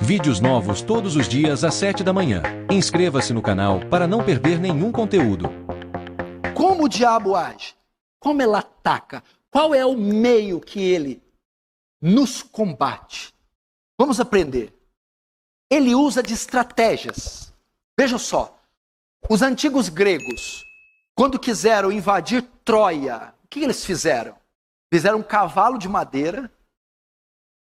Vídeos novos todos os dias às 7 da manhã. Inscreva-se no canal para não perder nenhum conteúdo. Como o diabo age? Como ele ataca? Qual é o meio que ele nos combate? Vamos aprender. Ele usa de estratégias. Veja só, os antigos gregos, quando quiseram invadir Troia, o que eles fizeram? Fizeram um cavalo de madeira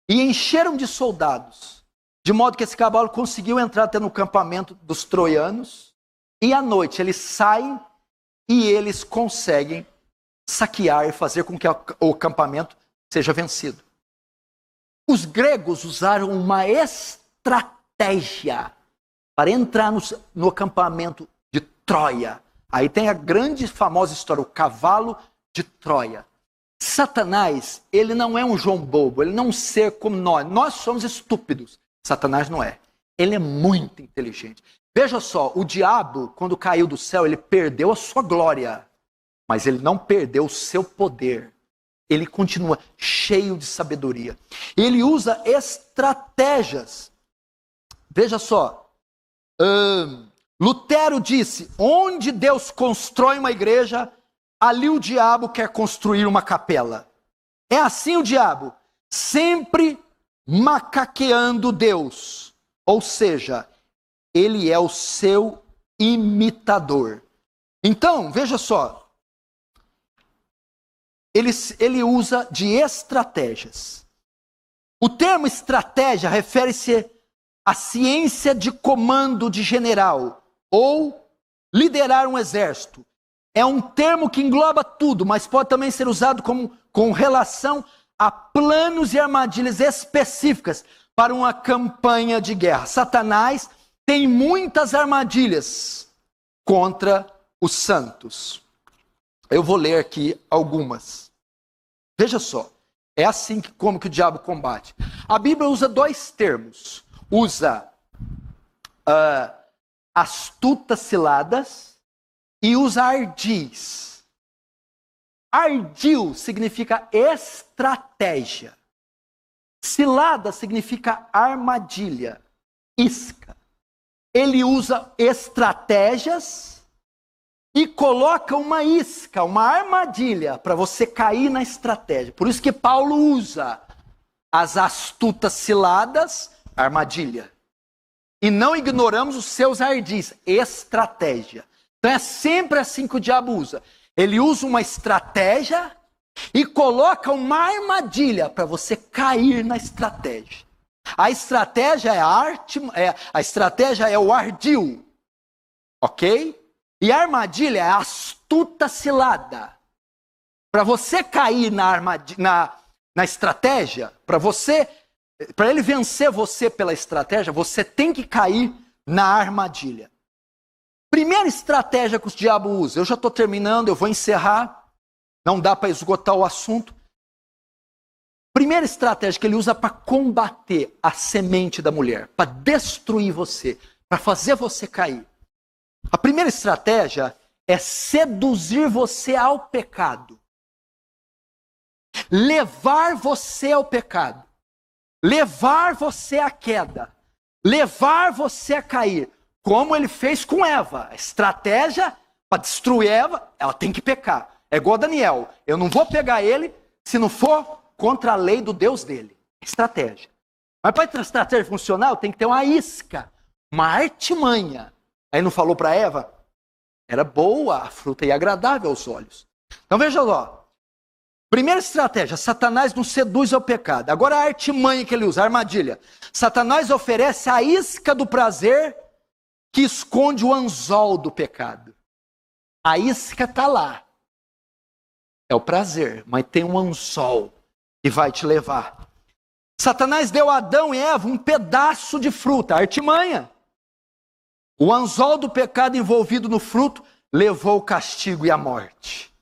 e encheram de soldados, de modo que esse cavalo conseguiu entrar até no campamento dos troianos, e à noite eles saem e eles conseguem saquear e fazer com que o acampamento seja vencido. Os gregos usaram uma estratégia para entrar no acampamento de Troia. Aí tem a grande e famosa história, o cavalo de Troia. Satanás, ele não é um João bobo, ele não é um ser como nós. Nós somos estúpidos. Satanás não é. Ele é muito inteligente. Veja só, o diabo, quando caiu do céu, ele perdeu a sua glória. Mas ele não perdeu o seu poder. Ele continua cheio de sabedoria. Ele usa estratégias. Veja só. Lutero disse, onde Deus constrói uma igreja, ali o diabo quer construir uma capela. É assim o diabo. Sempre macaqueando Deus, ou seja, ele é o seu imitador. Então, veja só, ele usa de estratégias. O termo estratégia refere-se à ciência de comando de general, ou liderar um exército. É um termo que engloba tudo, mas pode também ser usado com relação a planos e armadilhas específicas para uma campanha de guerra. Satanás tem muitas armadilhas contra os santos. Eu vou ler aqui algumas. Veja só, é assim como que o diabo combate. A Bíblia usa dois termos. Usa astutas ciladas e usa ardis. Ardil significa estratégia. Cilada significa armadilha, isca. Ele usa estratégias e coloca uma isca, uma armadilha para você cair na estratégia. Por isso que Paulo usa as astutas ciladas, armadilha. E não ignoramos os seus ardis, estratégia. Então é sempre assim que o diabo usa. Ele usa uma estratégia e coloca uma armadilha para você cair na estratégia. A estratégia é a arte, a estratégia é o ardil, ok? E a armadilha é a astuta cilada. Para você cair na estratégia, para ele vencer você pela estratégia, você tem que cair na armadilha. Primeira estratégia que o diabo usa, eu já estou terminando, eu vou encerrar, não dá para esgotar o assunto. Primeira estratégia que ele usa para combater a semente da mulher, para destruir você, para fazer você cair. A primeira estratégia é seduzir você ao pecado. Levar você ao pecado. Levar você à queda. Levar você a cair. Como ele fez com Eva. A estratégia para destruir Eva, ela tem que pecar. É igual Daniel. Eu não vou pegar ele se não for contra a lei do Deus dele. Estratégia. Mas para a estratégia funcionar, tem que ter uma isca, uma artimanha. Aí não falou para Eva? Era boa a fruta e agradável aos olhos. Então veja lá. Primeira estratégia, Satanás nos seduz ao pecado. Agora a artimanha que ele usa, a armadilha. Satanás oferece a isca do prazer que esconde o anzol do pecado. A isca está lá. É o prazer, mas tem um anzol que vai te levar. Satanás deu a Adão e Eva um pedaço de fruta, a artimanha. O anzol do pecado envolvido no fruto levou o castigo e a morte.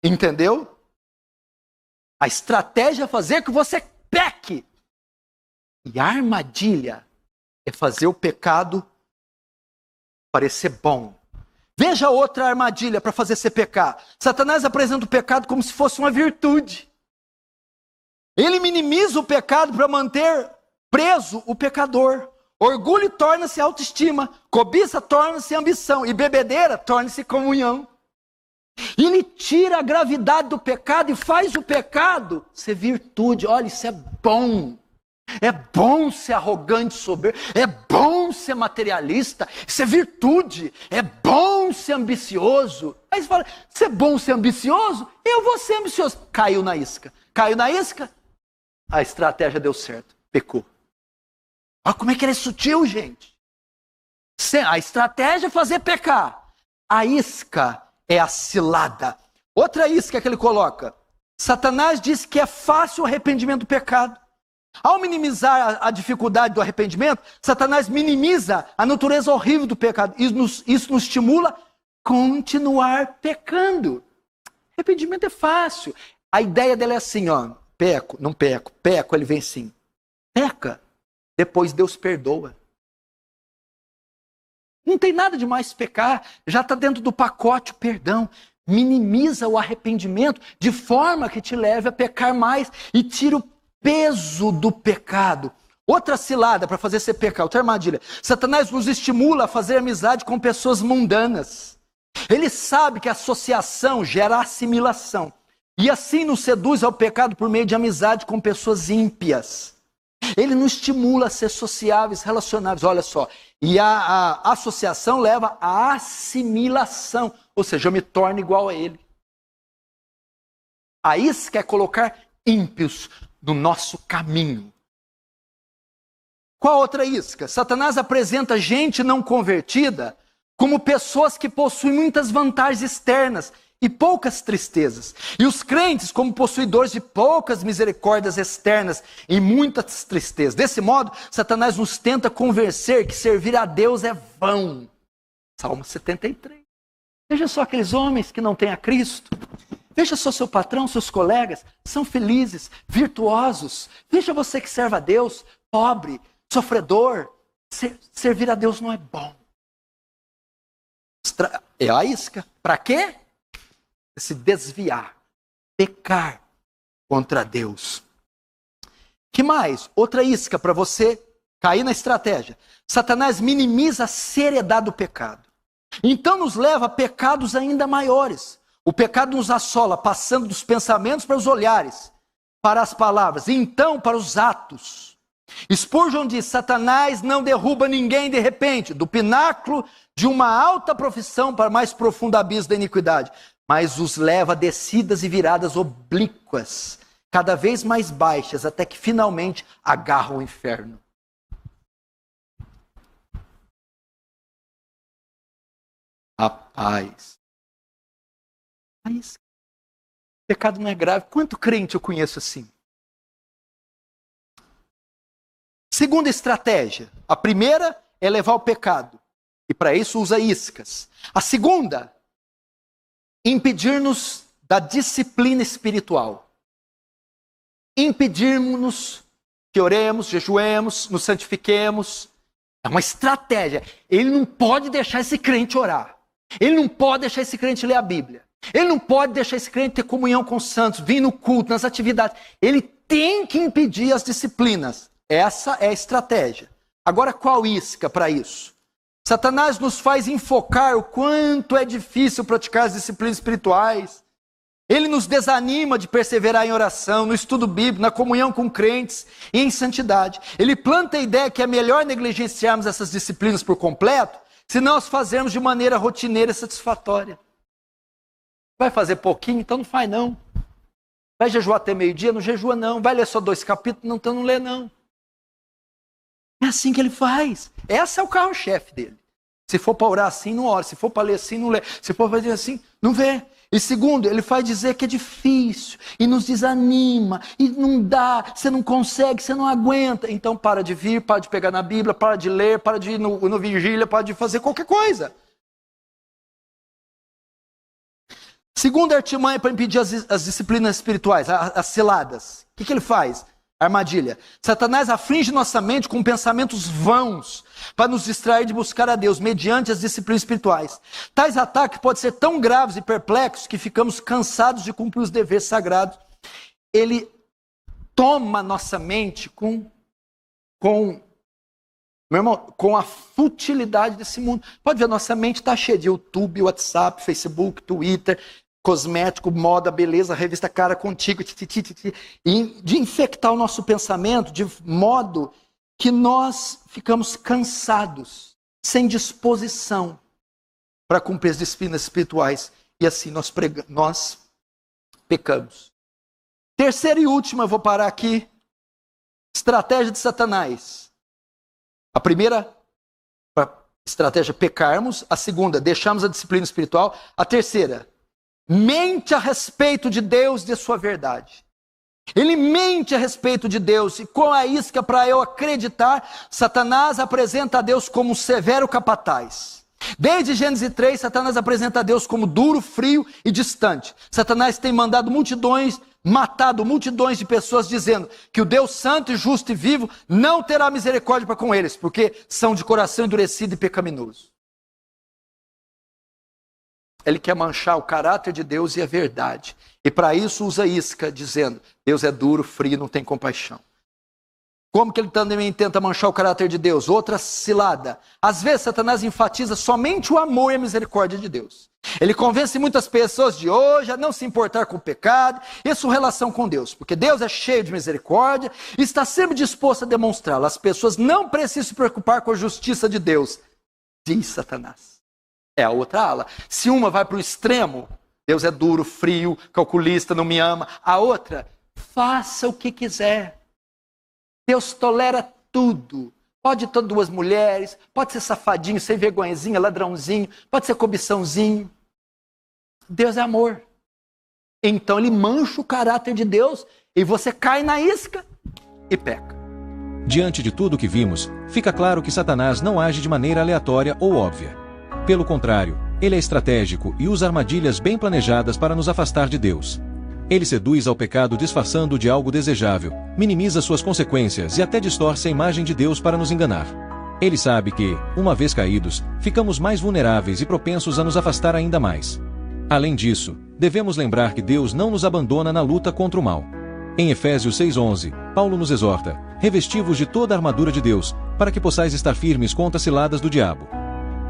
Entendeu? A estratégia é fazer que você peque. E a armadilha é fazer o pecado parecer bom. Veja outra armadilha para fazer você pecar. Satanás apresenta o pecado como se fosse uma virtude. Ele minimiza o pecado para manter Preso o pecador. Orgulho torna-se autoestima. Cobiça torna-se ambição. E bebedeira torna-se comunhão. E ele tira a gravidade do pecado e faz o pecado ser virtude. Olha, isso é bom. É bom ser arrogante, soberbo. É bom ser materialista. Isso é virtude. É bom ser ambicioso. Aí você fala, se é bom ser ambicioso, eu vou ser ambicioso. Caiu na isca. Caiu na isca, a estratégia deu certo. Pecou. Olha como é que ele é sutil, gente. A estratégia é fazer pecar. A isca é a cilada. Outra isca que ele coloca. Satanás diz que é fácil o arrependimento do pecado. Ao minimizar a dificuldade do arrependimento, Satanás minimiza a natureza horrível do pecado. Isso nos estimula a continuar pecando. Arrependimento é fácil. A ideia dele é assim, ó. Peco, não peco. Peco, ele vem assim. Peca, depois Deus perdoa. Não tem nada de mais pecar. Já está dentro do pacote o perdão. Minimiza o arrependimento de forma que te leve a pecar mais e tira o peso do pecado. Outra cilada para fazer você pecar, outra armadilha. Satanás nos estimula a fazer amizade com pessoas mundanas. Ele sabe que a associação gera assimilação. E assim nos seduz ao pecado por meio de amizade com pessoas ímpias. Ele nos estimula a ser sociáveis, relacionáveis. Olha só. E a associação leva à assimilação. Ou seja, eu me torno igual a ele. A isca é colocar ímpios no nosso caminho. Qual outra isca? Satanás apresenta gente não convertida como pessoas que possuem muitas vantagens externas e poucas tristezas. E os crentes como possuidores de poucas misericórdias externas e muitas tristezas. Desse modo, Satanás nos tenta convencer que servir a Deus é vão. Salmo 73. Veja só aqueles homens que não têm a Cristo. Veja só seu patrão, seus colegas, são felizes, virtuosos. Veja você que serve a Deus, pobre, sofredor. Servir a Deus não é bom. É a isca. Para quê? Se desviar, pecar contra Deus. Que mais? Outra isca para você cair na estratégia. Satanás minimiza a seriedade do pecado. Então nos leva a pecados ainda maiores. O pecado nos assola, passando dos pensamentos para os olhares, para as palavras, e então para os atos. Spurgeon diz, Satanás não derruba ninguém de repente, do pináculo de uma alta profissão para mais profundo abismo da iniquidade, mas os leva a descidas e viradas oblíquas, cada vez mais baixas, até que finalmente agarram o inferno. Rapaz, o pecado não é grave. Quanto crente eu conheço assim? Segunda estratégia. A primeira é levar o pecado. E para isso usa iscas. A segunda, impedir-nos da disciplina espiritual. Impedir-nos que oremos, jejuemos, nos santifiquemos. É uma estratégia. Ele não pode deixar esse crente orar. Ele não pode deixar esse crente ler a Bíblia. Ele não pode deixar esse crente ter comunhão com os santos, vir no culto, nas atividades. Ele tem que impedir as disciplinas. Essa é a estratégia. Agora, qual isca para isso? Satanás nos faz enfocar o quanto é difícil praticar as disciplinas espirituais. Ele nos desanima de perseverar em oração, no estudo bíblico, na comunhão com crentes e em santidade. Ele planta a ideia que é melhor negligenciarmos essas disciplinas por completo, se nós fazermos de maneira rotineira e satisfatória. Vai fazer pouquinho? Então não faz não. Vai jejuar até meio-dia? Não jejua não. Vai ler só 2 capítulos? Não, então não lê não. É assim que ele faz. Esse é o carro-chefe dele. Se for para orar assim, não ora. Se for para ler assim, não lê. Se for para fazer assim, não vê. E segundo, ele faz dizer que é difícil. E nos desanima. E não dá. Você não consegue, você não aguenta. Então para de vir, para de pegar na Bíblia, para de ler, para de ir no vigília, para de fazer qualquer coisa. Segunda artimanha para impedir as disciplinas espirituais, as ciladas. O que ele faz? Armadilha. Satanás aflige nossa mente com pensamentos vãos para nos distrair de buscar a Deus mediante as disciplinas espirituais. Tais ataques podem ser tão graves e perplexos que ficamos cansados de cumprir os deveres sagrados. Ele toma nossa mente com meu irmão, com a futilidade desse mundo. Pode ver, nossa mente está cheia de YouTube, WhatsApp, Facebook, Twitter, cosmético, moda, beleza, revista Cara Contigo, e de infectar o nosso pensamento de modo que nós ficamos cansados, sem disposição para cumprir as disciplinas espirituais. E assim nós pecamos. Terceira e última, eu vou parar aqui. Estratégia de Satanás. A primeira, estratégia, pecarmos. A segunda, deixarmos a disciplina espiritual. A terceira, mente a respeito de Deus e de sua verdade. Ele mente a respeito de Deus. E com a isca para eu acreditar, Satanás apresenta a Deus como um severo capataz. Desde Gênesis 3, Satanás apresenta a Deus como duro, frio e distante. Satanás tem matado multidões de pessoas, dizendo que o Deus santo, justo e vivo não terá misericórdia para com eles, porque são de coração endurecido e pecaminoso. Ele quer manchar o caráter de Deus e a verdade. E para isso usa isca, dizendo, Deus é duro, frio, não tem compaixão. Como que ele também tenta manchar o caráter de Deus? Outra cilada. Às vezes Satanás enfatiza somente o amor e a misericórdia de Deus. Ele convence muitas pessoas de hoje a não se importar com o pecado e sua relação com Deus. Porque Deus é cheio de misericórdia e está sempre disposto a demonstrá-la. As pessoas não precisam se preocupar com a justiça de Deus, diz Satanás. É a outra ala. Se uma vai para o extremo, Deus é duro, frio, calculista, não me ama. A outra, faça o que quiser. Deus tolera tudo. Pode ter duas mulheres, pode ser safadinho, sem vergonhazinha, ladrãozinho, pode ser cobiçãozinho. Deus é amor. Então ele mancha o caráter de Deus e você cai na isca e peca. Diante de tudo o que vimos, fica claro que Satanás não age de maneira aleatória ou óbvia. Pelo contrário, ele é estratégico e usa armadilhas bem planejadas para nos afastar de Deus. Ele seduz ao pecado disfarçando-o de algo desejável, minimiza suas consequências e até distorce a imagem de Deus para nos enganar. Ele sabe que, uma vez caídos, ficamos mais vulneráveis e propensos a nos afastar ainda mais. Além disso, devemos lembrar que Deus não nos abandona na luta contra o mal. Em Efésios 6:11, Paulo nos exorta, revesti-vos de toda a armadura de Deus, para que possais estar firmes contra as ciladas do diabo.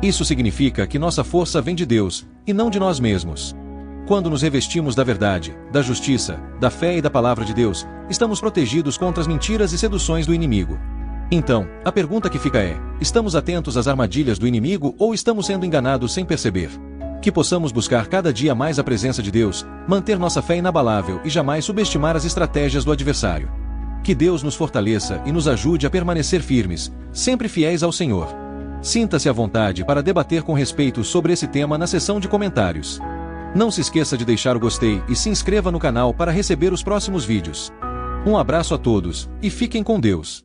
Isso significa que nossa força vem de Deus, e não de nós mesmos. Quando nos revestimos da verdade, da justiça, da fé e da palavra de Deus, estamos protegidos contra as mentiras e seduções do inimigo. Então, a pergunta que fica é, estamos atentos às armadilhas do inimigo ou estamos sendo enganados sem perceber? Que possamos buscar cada dia mais a presença de Deus, manter nossa fé inabalável e jamais subestimar as estratégias do adversário. Que Deus nos fortaleça e nos ajude a permanecer firmes, sempre fiéis ao Senhor. Sinta-se à vontade para debater com respeito sobre esse tema na seção de comentários. Não se esqueça de deixar o gostei e se inscreva no canal para receber os próximos vídeos. Um abraço a todos e fiquem com Deus.